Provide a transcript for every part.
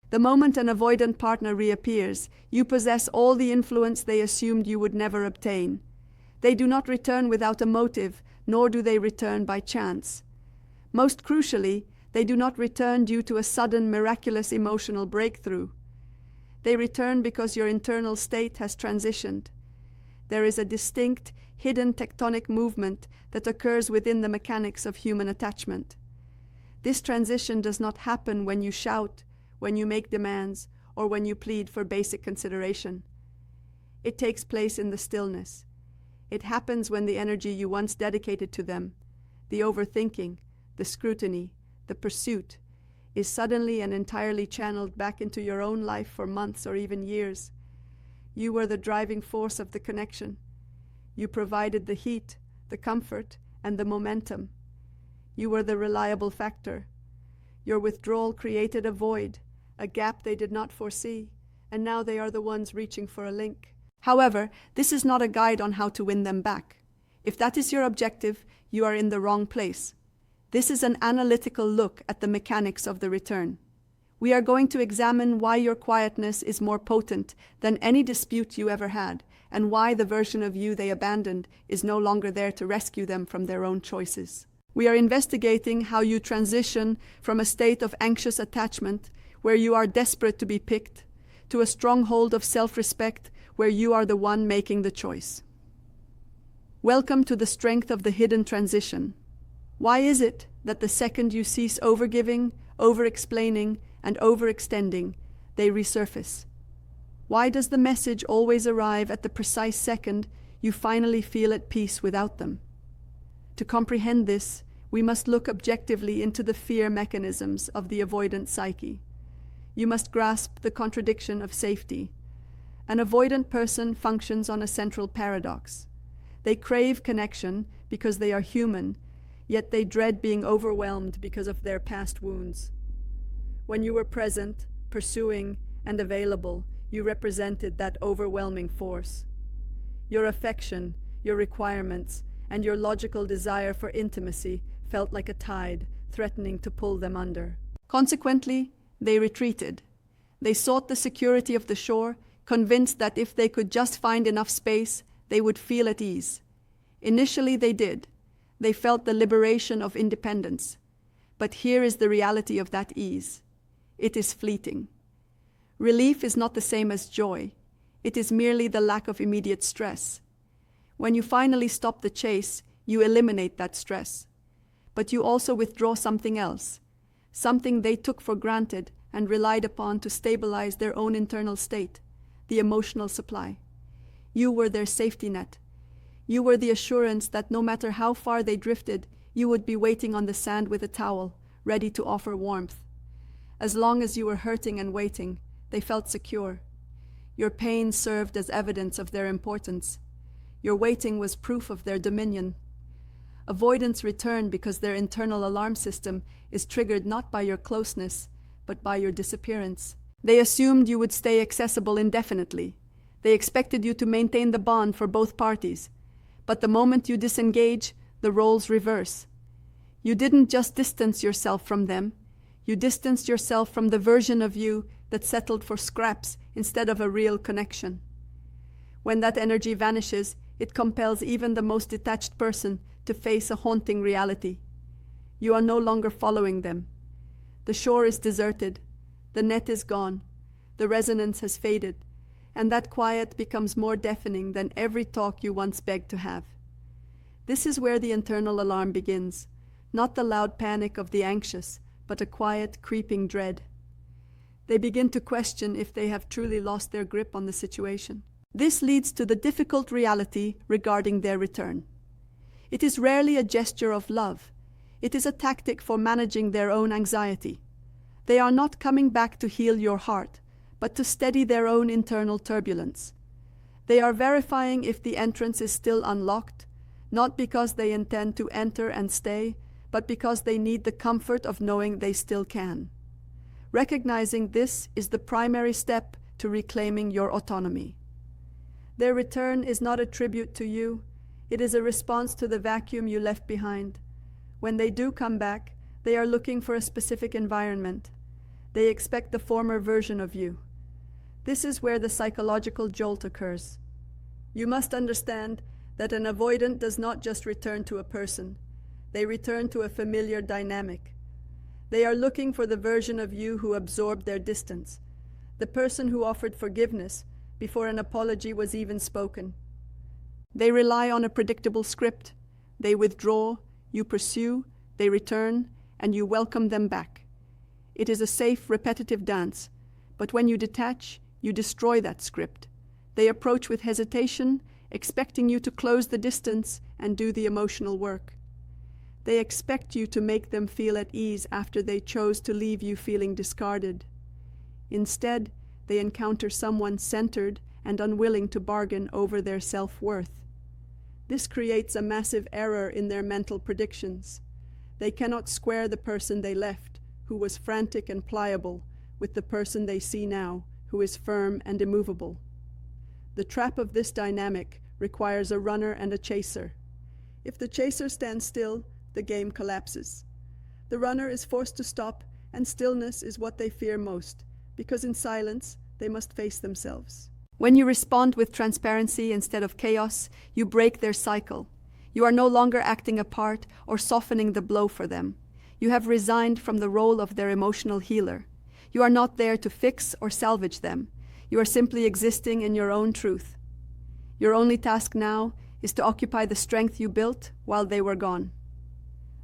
The moment an avoidant partner reappears, you possess all the influence they assumed you would never obtain. They do not return without a motive, nor do they return by chance. Most crucially, they do not return due to a sudden, miraculous emotional breakthrough. They return because your internal state has transitioned. There is a distinct, hidden tectonic movement that occurs within the mechanics of human attachment. This transition does not happen when you shout, when you make demands, or when you plead for basic consideration. It takes place in the stillness. It happens when the energy you once dedicated to them, the overthinking, the scrutiny, the pursuit, is suddenly and entirely channeled back into your own life for months or even years. You were the driving force of the connection. You provided the heat, the comfort, and the momentum. You were the reliable factor. Your withdrawal created a void, a gap they did not foresee, and now they are the ones reaching for a link. However, this is not a guide on how to win them back. If that is your objective, you are in the wrong place. This is an analytical look at the mechanics of the return. We are going to examine why your quietness is more potent than any dispute you ever had, and why the version of you they abandoned is no longer there to rescue them from their own choices. We are investigating how you transition from a state of anxious attachment, where you are desperate to be picked, to a stronghold of self-respect, where you are the one making the choice. Welcome to the strength of the hidden transition. Why is it that the second you cease overgiving, over-explaining, and overextending, they resurface? Why does the message always arrive at the precise second you finally feel at peace without them? To comprehend this, we must look objectively into the fear mechanisms of the avoidant psyche. You must grasp the contradiction of safety. An avoidant person functions on a central paradox. They crave connection because they are human, yet they dread being overwhelmed because of their past wounds. When you were present, pursuing, and available, you represented that overwhelming force. Your affection, your requirements, and your logical desire for intimacy felt like a tide, threatening to pull them under. Consequently, they retreated. They sought the security of the shore, convinced that if they could just find enough space, they would feel at ease. Initially, they did. They felt the liberation of independence. But here is the reality of that ease. It is fleeting. Relief is not the same as joy. It is merely the lack of immediate stress. When you finally stop the chase, you eliminate that stress. But you also withdraw something else, something they took for granted and relied upon to stabilize their own internal state, the emotional supply. You were their safety net. You were the assurance that no matter how far they drifted, you would be waiting on the sand with a towel, ready to offer warmth. As long as you were hurting and waiting, they felt secure. Your pain served as evidence of their importance. Your waiting was proof of their dominion. Avoidants return because their internal alarm system is triggered not by your closeness, but by your disappearance. They assumed you would stay accessible indefinitely. They expected you to maintain the bond for both parties. But the moment you disengage, the roles reverse. You didn't just distance yourself from them. You distanced yourself from the version of you that settled for scraps instead of a real connection. When that energy vanishes, it compels even the most detached person to face a haunting reality. You are no longer following them. The shore is deserted. The net is gone. The resonance has faded. And that quiet becomes more deafening than every talk you once begged to have. This is where the internal alarm begins, not the loud panic of the anxious, but a quiet, creeping dread. They begin to question if they have truly lost their grip on the situation. This leads to the difficult reality regarding their return. It is rarely a gesture of love. It is a tactic for managing their own anxiety. They are not coming back to heal your heart, but to steady their own internal turbulence. They are verifying if the entrance is still unlocked, not because they intend to enter and stay, but because they need the comfort of knowing they still can. Recognizing this is the primary step to reclaiming your autonomy. Their return is not a tribute to you. It is a response to the vacuum you left behind. When they do come back, they are looking for a specific environment. They expect the former version of you. This is where the psychological jolt occurs. You must understand that an avoidant does not just return to a person. They return to a familiar dynamic. They are looking for the version of you who absorbed their distance, the person who offered forgiveness before an apology was even spoken. They rely on a predictable script. They withdraw, you pursue, they return, and you welcome them back. It is a safe, repetitive dance, but when you detach, you destroy that script. They approach with hesitation, expecting you to close the distance and do the emotional work. They expect you to make them feel at ease after they chose to leave you feeling discarded. Instead, they encounter someone centered and unwilling to bargain over their self-worth. This creates a massive error in their mental predictions. They cannot square the person they left, who was frantic and pliable, with the person they see now, who is firm and immovable. The trap of this dynamic requires a runner and a chaser. If the chaser stands still, the game collapses. The runner is forced to stop, and stillness is what they fear most, because in silence, they must face themselves. When you respond with transparency instead of chaos, you break their cycle. You are no longer acting a part or softening the blow for them. You have resigned from the role of their emotional healer. You are not there to fix or salvage them. You are simply existing in your own truth. Your only task now is to occupy the strength you built while they were gone.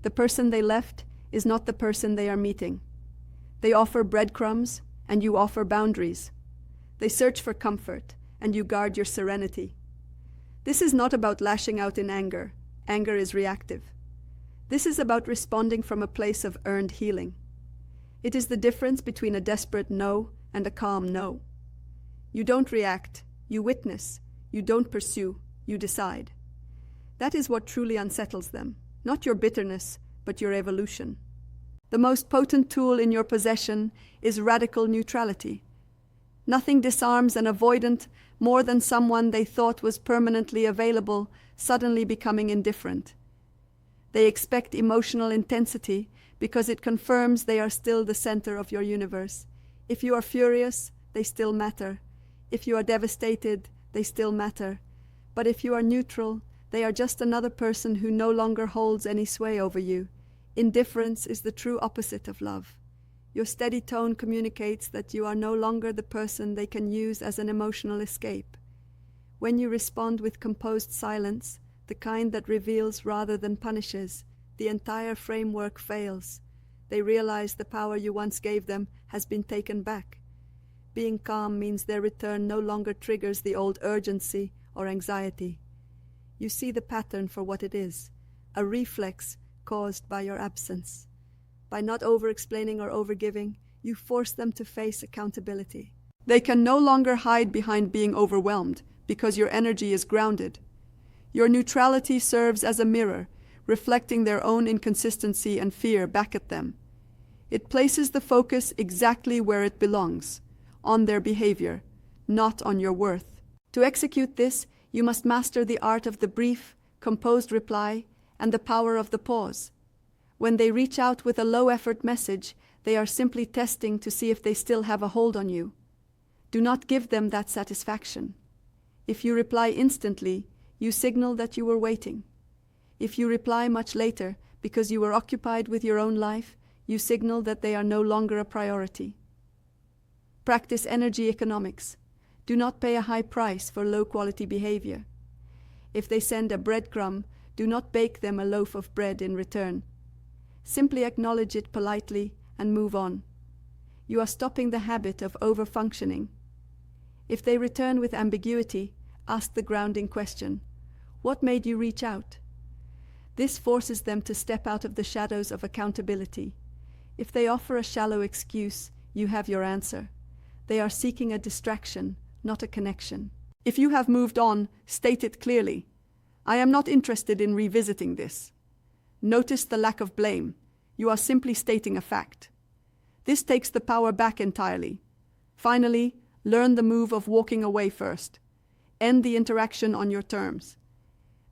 The person they left is not the person they are meeting. They offer breadcrumbs, and you offer boundaries. They search for comfort, and you guard your serenity. This is not about lashing out in anger. Anger is reactive. This is about responding from a place of earned healing. It is the difference between a desperate no and a calm no. You don't react, you witness. You don't pursue, you decide. That is what truly unsettles them, not your bitterness, but your evolution. The most potent tool in your possession is radical neutrality. Nothing disarms an avoidant more than someone they thought was permanently available suddenly becoming indifferent. They expect emotional intensity because it confirms they are still the center of your universe. If you are furious, they still matter. If you are devastated, they still matter. But if you are neutral, they are just another person who no longer holds any sway over you. Indifference is the true opposite of love. Your steady tone communicates that you are no longer the person they can use as an emotional escape. When you respond with composed silence, the kind that reveals rather than punishes, the entire framework fails. They realize the power you once gave them has been taken back. Being calm means their return no longer triggers the old urgency or anxiety. You see the pattern for what it is, a reflex caused by your absence. By not over-explaining or over-giving, you force them to face accountability. They can no longer hide behind being overwhelmed because your energy is grounded. Your neutrality serves as a mirror, reflecting their own inconsistency and fear back at them. It places the focus exactly where it belongs, on their behavior, not on your worth. To execute this, you must master the art of the brief, composed reply and the power of the pause. When they reach out with a low-effort message, they are simply testing to see if they still have a hold on you. Do not give them that satisfaction. If you reply instantly, you signal that you were waiting. If you reply much later because you were occupied with your own life, you signal that they are no longer a priority. Practice energy economics. Do not pay a high price for low-quality behavior. If they send a breadcrumb, do not bake them a loaf of bread in return. Simply acknowledge it politely and move on. You are stopping the habit of over-functioning. If they return with ambiguity, ask the grounding question: what made you reach out? This forces them to step out of the shadows of accountability. If they offer a shallow excuse, you have your answer. They are seeking a distraction, not a connection. If you have moved on, state it clearly. I am not interested in revisiting this. Notice the lack of blame. You are simply stating a fact. This takes the power back entirely. Finally, learn the move of walking away first. End the interaction on your terms.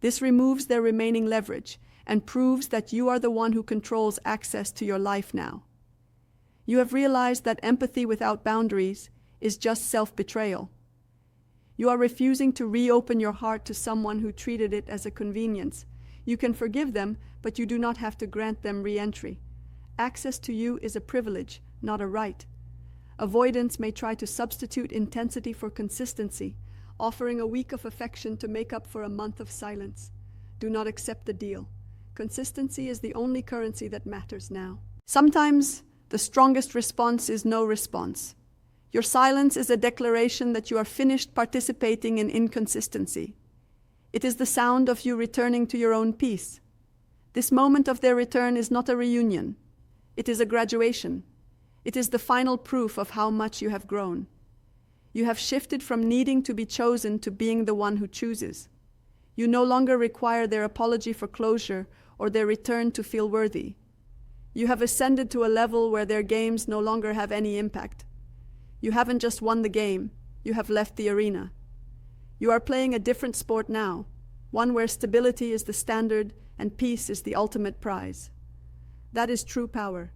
This removes their remaining leverage and proves that you are the one who controls access to your life now. You have realized that empathy without boundaries is just self-betrayal. You are refusing to reopen your heart to someone who treated it as a convenience. You can forgive them, but you do not have to grant them re-entry. Access to you is a privilege, not a right. Avoidants may try to substitute intensity for consistency, offering a week of affection to make up for a month of silence. Do not accept the deal. Consistency is the only currency that matters now. Sometimes the strongest response is no response. Your silence is a declaration that you are finished participating in inconsistency. It is the sound of you returning to your own peace. This moment of their return is not a reunion. It is a graduation. It is the final proof of how much you have grown. You have shifted from needing to be chosen to being the one who chooses. You no longer require their apology for closure or their return to feel worthy. You have ascended to a level where their games no longer have any impact. You haven't just won the game, you have left the arena. You are playing a different sport now, one where stability is the standard and peace is the ultimate prize. That is true power.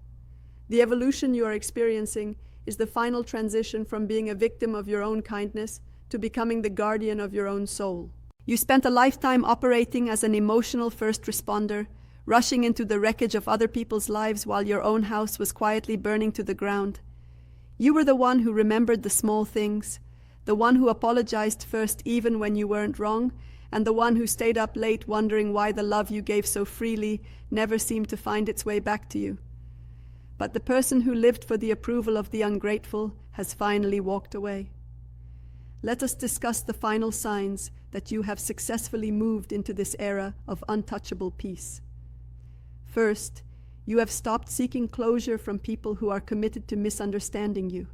The evolution you are experiencing is the final transition from being a victim of your own kindness to becoming the guardian of your own soul. You spent a lifetime operating as an emotional first responder, rushing into the wreckage of other people's lives while your own house was quietly burning to the ground. You were the one who remembered the small things, the one who apologized first even when you weren't wrong, and the one who stayed up late wondering why the love you gave so freely never seemed to find its way back to you. But the person who lived for the approval of the ungrateful has finally walked away. Let us discuss the final signs that you have successfully moved into this era of untouchable peace. First, you have stopped seeking closure from people who are committed to misunderstanding you.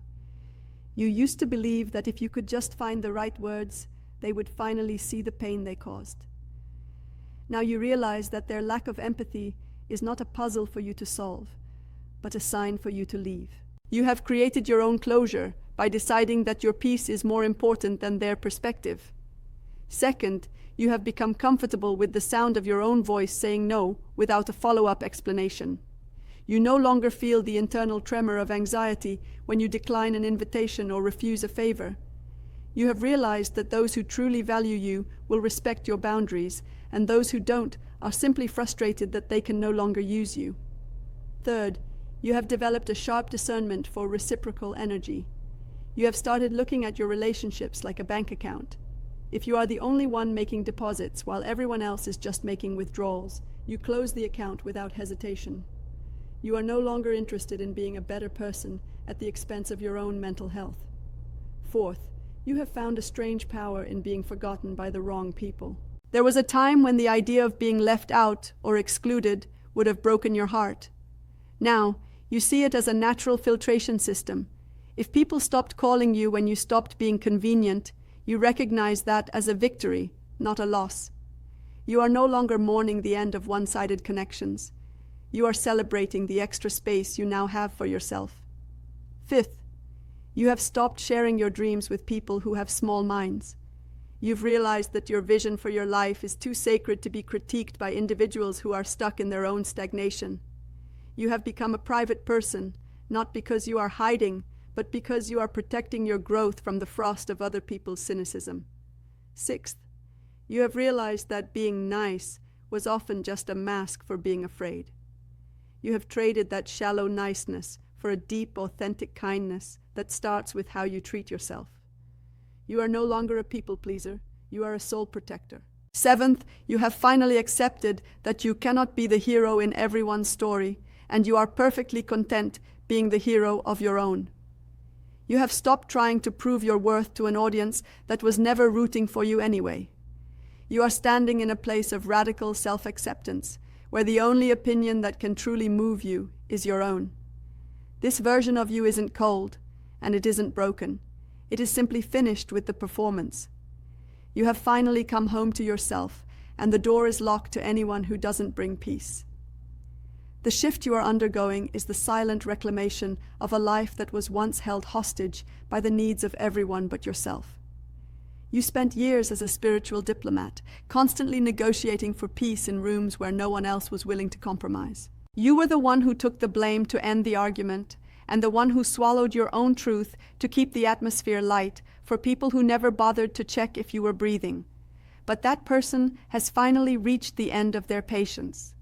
You used to believe that if you could just find the right words, they would finally see the pain they caused. Now you realize that their lack of empathy is not a puzzle for you to solve, but a sign for you to leave. You have created your own closure by deciding that your peace is more important than their perspective. Second, you have become comfortable with the sound of your own voice saying no without a follow-up explanation. You no longer feel the internal tremor of anxiety when you decline an invitation or refuse a favor. You have realized that those who truly value you will respect your boundaries, and those who don't are simply frustrated that they can no longer use you. Third, you have developed a sharp discernment for reciprocal energy. You have started looking at your relationships like a bank account. If you are the only one making deposits while everyone else is just making withdrawals, you close the account without hesitation. You are no longer interested in being a better person at the expense of your own mental health. Fourth, you have found a strange power in being forgotten by the wrong people. There was a time when the idea of being left out or excluded would have broken your heart. Now, you see it as a natural filtration system. If people stopped calling you when you stopped being convenient, you recognize that as a victory, not a loss. You are no longer mourning the end of one-sided connections. You are celebrating the extra space you now have for yourself. Fifth, you have stopped sharing your dreams with people who have small minds. You've realized that your vision for your life is too sacred to be critiqued by individuals who are stuck in their own stagnation. You have become a private person, not because you are hiding, but because you are protecting your growth from the frost of other people's cynicism. Sixth, you have realized that being nice was often just a mask for being afraid. You have traded that shallow niceness for a deep, authentic kindness that starts with how you treat yourself. You are no longer a people pleaser, you are a soul protector. Seventh, you have finally accepted that you cannot be the hero in everyone's story, and you are perfectly content being the hero of your own. You have stopped trying to prove your worth to an audience that was never rooting for you anyway. You are standing in a place of radical self-acceptance, where the only opinion that can truly move you is your own. This version of you isn't cold, and it isn't broken. It is simply finished with the performance. You have finally come home to yourself, and the door is locked to anyone who doesn't bring peace. The shift you are undergoing is the silent reclamation of a life that was once held hostage by the needs of everyone but yourself. You spent years as a spiritual diplomat, constantly negotiating for peace in rooms where no one else was willing to compromise. You were the one who took the blame to end the argument, and the one who swallowed your own truth to keep the atmosphere light for people who never bothered to check if you were breathing. But that person has finally reached the end of their patience.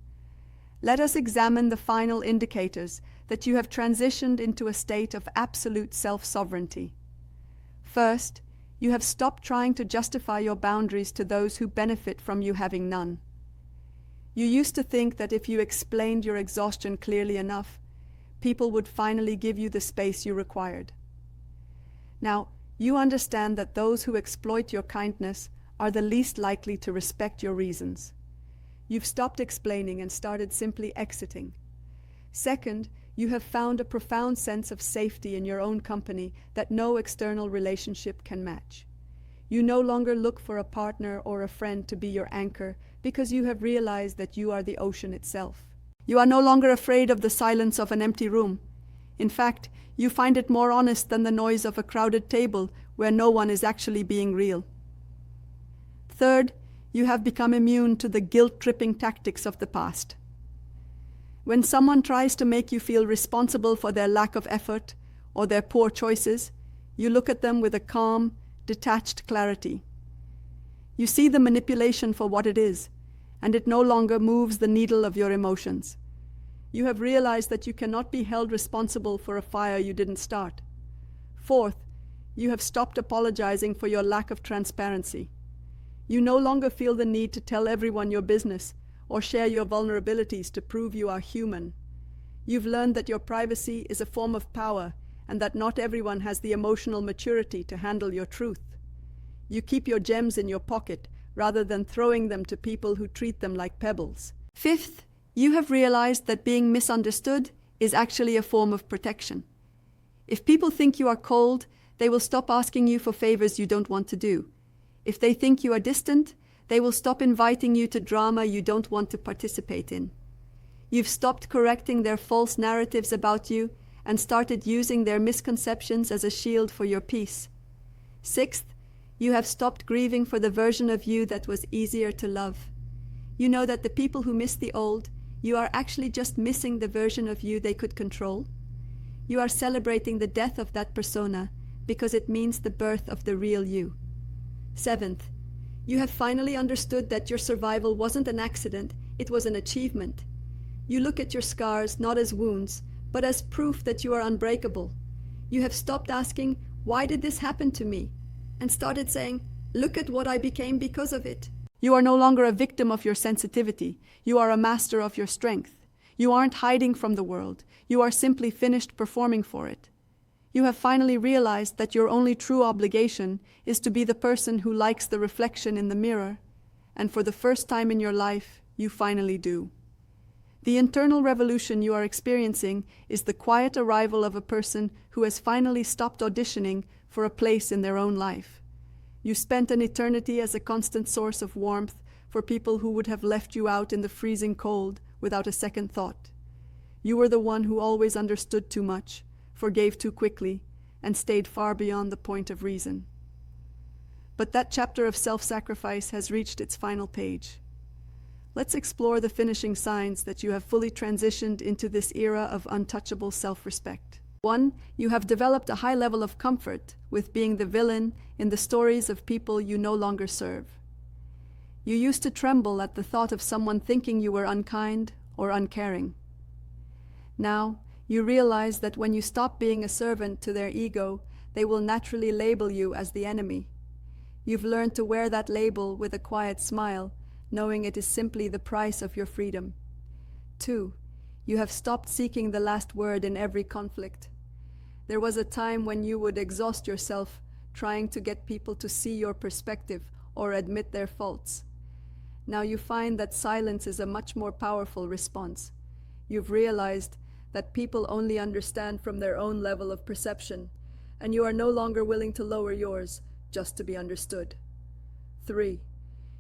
Let us examine the final indicators that you have transitioned into a state of absolute self-sovereignty. First, you have stopped trying to justify your boundaries to those who benefit from you having none. You used to think that if you explained your exhaustion clearly enough, people would finally give you the space you required. Now, you understand that those who exploit your kindness are the least likely to respect your reasons. You've stopped explaining and started simply exiting. Second, you have found a profound sense of safety in your own company that no external relationship can match. You no longer look for a partner or a friend to be your anchor because you have realized that you are the ocean itself. You are no longer afraid of the silence of an empty room. In fact, you find it more honest than the noise of a crowded table where no one is actually being real. Third, you have become immune to the guilt-tripping tactics of the past. When someone tries to make you feel responsible for their lack of effort or their poor choices, you look at them with a calm, detached clarity. You see the manipulation for what it is, and it no longer moves the needle of your emotions. You have realized that you cannot be held responsible for a fire you didn't start. Fourth, you have stopped apologizing for your lack of transparency. You no longer feel the need to tell everyone your business or share your vulnerabilities to prove you are human. You've learned that your privacy is a form of power and that not everyone has the emotional maturity to handle your truth. You keep your gems in your pocket rather than throwing them to people who treat them like pebbles. Fifth, you have realized that being misunderstood is actually a form of protection. If people think you are cold, they will stop asking you for favors you don't want to do. If they think you are distant, they will stop inviting you to drama you don't want to participate in. You've stopped correcting their false narratives about you and started using their misconceptions as a shield for your peace. Sixth, you have stopped grieving for the version of you that was easier to love. You know that the people who miss the old, you are actually just missing the version of you they could control. You are celebrating the death of that persona because it means the birth of the real you. Seventh, you have finally understood that your survival wasn't an accident, it was an achievement. You look at your scars not as wounds, but as proof that you are unbreakable. You have stopped asking, "Why did this happen to me?" and started saying, "Look at what I became because of it." You are no longer a victim of your sensitivity. You are a master of your strength. You aren't hiding from the world. You are simply finished performing for it. You have finally realized that your only true obligation is to be the person who likes the reflection in the mirror, and for the first time in your life, you finally do. The internal revolution you are experiencing is the quiet arrival of a person who has finally stopped auditioning for a place in their own life. You spent an eternity as a constant source of warmth for people who would have left you out in the freezing cold without a second thought. You were the one who always understood too much, forgave too quickly, and stayed far beyond the point of reason. But that chapter of self-sacrifice has reached its final page. Let's explore the finishing signs that you have fully transitioned into this era of untouchable self-respect. 1. You have developed a high level of comfort with being the villain in the stories of people you no longer serve. You used to tremble at the thought of someone thinking you were unkind or uncaring. Now, you realize that when you stop being a servant to their ego, they will naturally label you as the enemy. You've learned to wear that label with a quiet smile, knowing it is simply the price of your freedom. 2. You have stopped seeking the last word in every conflict. There was a time when you would exhaust yourself trying to get people to see your perspective or admit their faults. Now you find that silence is a much more powerful response. You've realized that people only understand from their own level of perception, and you are no longer willing to lower yours just to be understood. 3.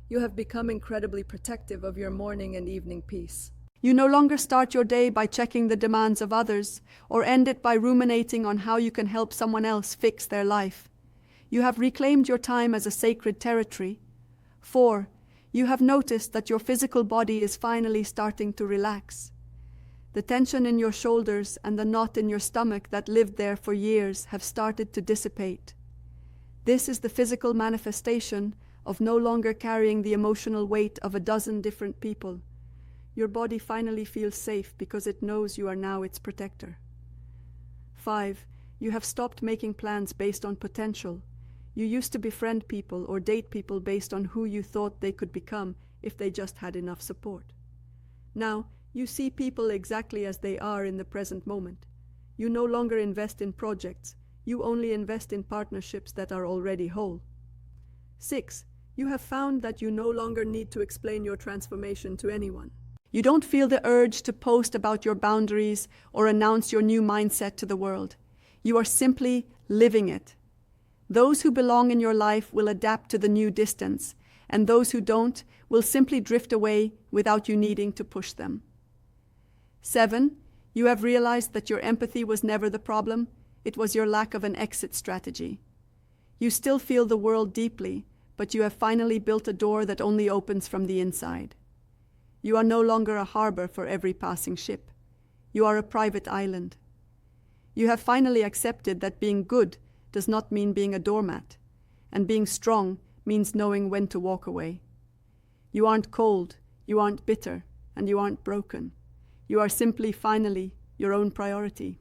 You have become incredibly protective of your morning and evening peace. You no longer start your day by checking the demands of others, or end it by ruminating on how you can help someone else fix their life. You have reclaimed your time as a sacred territory. 4. You have noticed that your physical body is finally starting to relax. The tension in your shoulders and the knot in your stomach that lived there for years have started to dissipate. This is the physical manifestation of no longer carrying the emotional weight of a dozen different people. Your body finally feels safe because it knows you are now its protector. 5. You have stopped making plans based on potential. You used to befriend people or date people based on who you thought they could become if they just had enough support. Now, you see people exactly as they are in the present moment. You no longer invest in projects. You only invest in partnerships that are already whole. 6. You have found that you no longer need to explain your transformation to anyone. You don't feel the urge to post about your boundaries or announce your new mindset to the world. You are simply living it. Those who belong in your life will adapt to the new distance, and those who don't will simply drift away without you needing to push them. 7. You have realized that your empathy was never the problem. It was your lack of an exit strategy. You still feel the world deeply, but you have finally built a door that only opens from the inside. You are no longer a harbor for every passing ship. You are a private island. You have finally accepted that being good does not mean being a doormat, and being strong means knowing when to walk away. You aren't cold, you aren't bitter, and you aren't broken. You are simply, finally, your own priority.